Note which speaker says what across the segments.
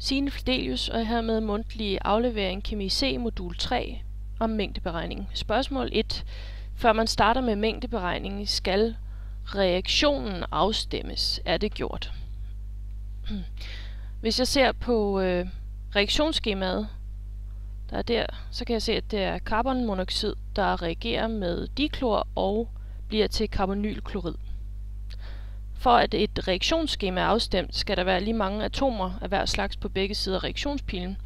Speaker 1: Signe Fidelius og hermed mundtlig aflevering Kemi C modul 3 om mængdeberegning. Spørgsmål 1. Før man starter med mængdeberegning, skal reaktionen afstemmes. Er det gjort? Hvis jeg ser på reaktionsskemaet, der er der, så kan jeg se, at det er carbonmonoxid, der reagerer med diklor og bliver til carbonylklorid. For at et reaktionsskema er afstemt, skal der være lige mange atomer af hver slags på begge sider af reaktionspilen.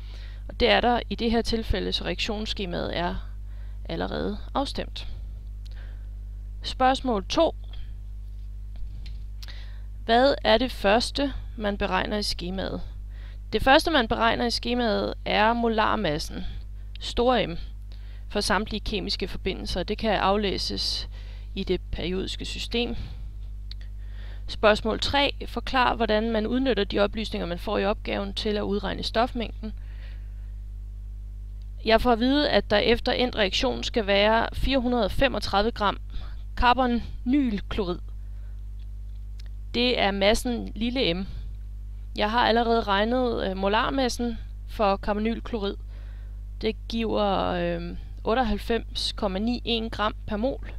Speaker 1: Og det er der i det her tilfælde, så reaktionsskemaet er allerede afstemt. Spørgsmål 2. Hvad er det første, man beregner i skemaet? Det første, man beregner i skemaet, er molarmassen, store M, for samtlige kemiske forbindelser. Det kan aflæses i det periodiske system. Spørgsmål 3. Forklar, hvordan man udnytter de oplysninger, man får i opgaven til at udregne stofmængden. Jeg får at vide, at der efter endt reaktion skal være 435 gram carbonylklorid. Det er massen lille m. Jeg har allerede regnet molarmassen for carbonylklorid. Det giver 98,91 gram per mol.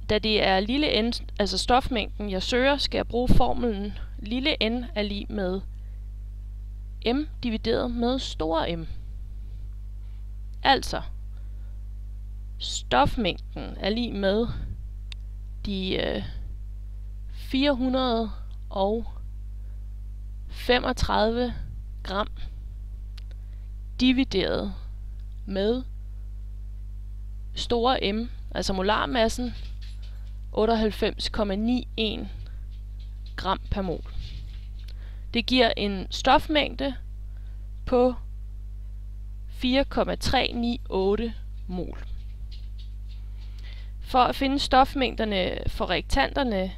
Speaker 1: Da det er lille n, altså stofmængden, jeg søger, skal jeg bruge formlen lille n er lig med m divideret med store M. Altså, stofmængden er lig med de 435 gram divideret med store M, altså molarmassen, 98,91 gram per mol. Det giver en stofmængde på 4,398 mol. For at finde stofmængderne for reaktanterne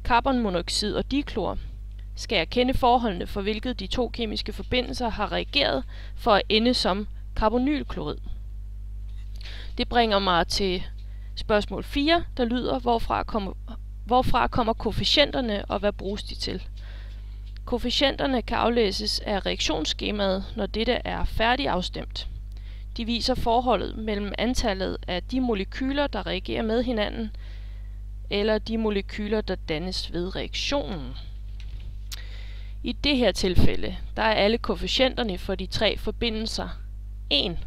Speaker 1: carbonmonoxid og diklor, skal jeg kende forholdene for hvilket de to kemiske forbindelser har reageret for at ende som carbonylklorid. Det bringer mig til spørgsmål 4, der lyder, hvorfra kommer koefficienterne og hvad bruges de til? Koefficienterne kan aflæses af reaktionsskemaet, når dette er færdigafstemt. De viser forholdet mellem antallet af de molekyler, der reagerer med hinanden, eller de molekyler, der dannes ved reaktionen. I det her tilfælde, der er alle koefficienterne for de tre forbindelser 1.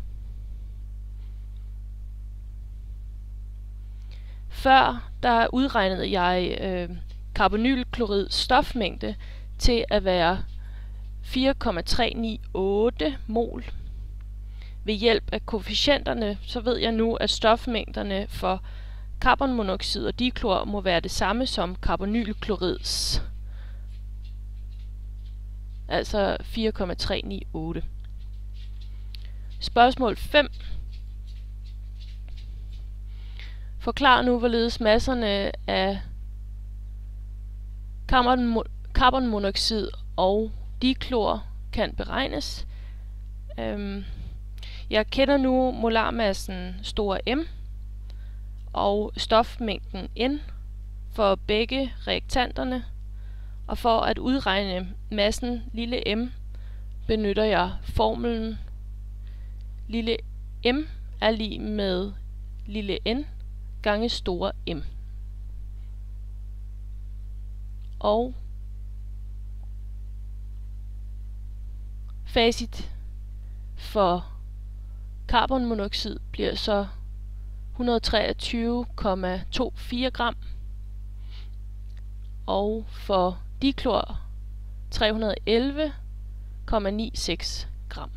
Speaker 1: Før der udregnede jeg carbonylklorids stofmængde til at være 4,398 mol. Ved hjælp af koefficienterne, så ved jeg nu, at stofmængderne for carbonmonoxid og diklor må være det samme som carbonylklorids. Altså 4,398. Spørgsmål 5. Forklar nu, hvorledes masserne af carbonmonoxid og diklor kan beregnes. Jeg kender nu molarmassen store M og stofmængden N for begge reaktanterne, og for at udregne massen lille m benytter jeg formlen lille m er lig med lille n gange store M. Og facit for carbonmonoxid bliver så 123,24 gram, og for diklor 311,96 gram.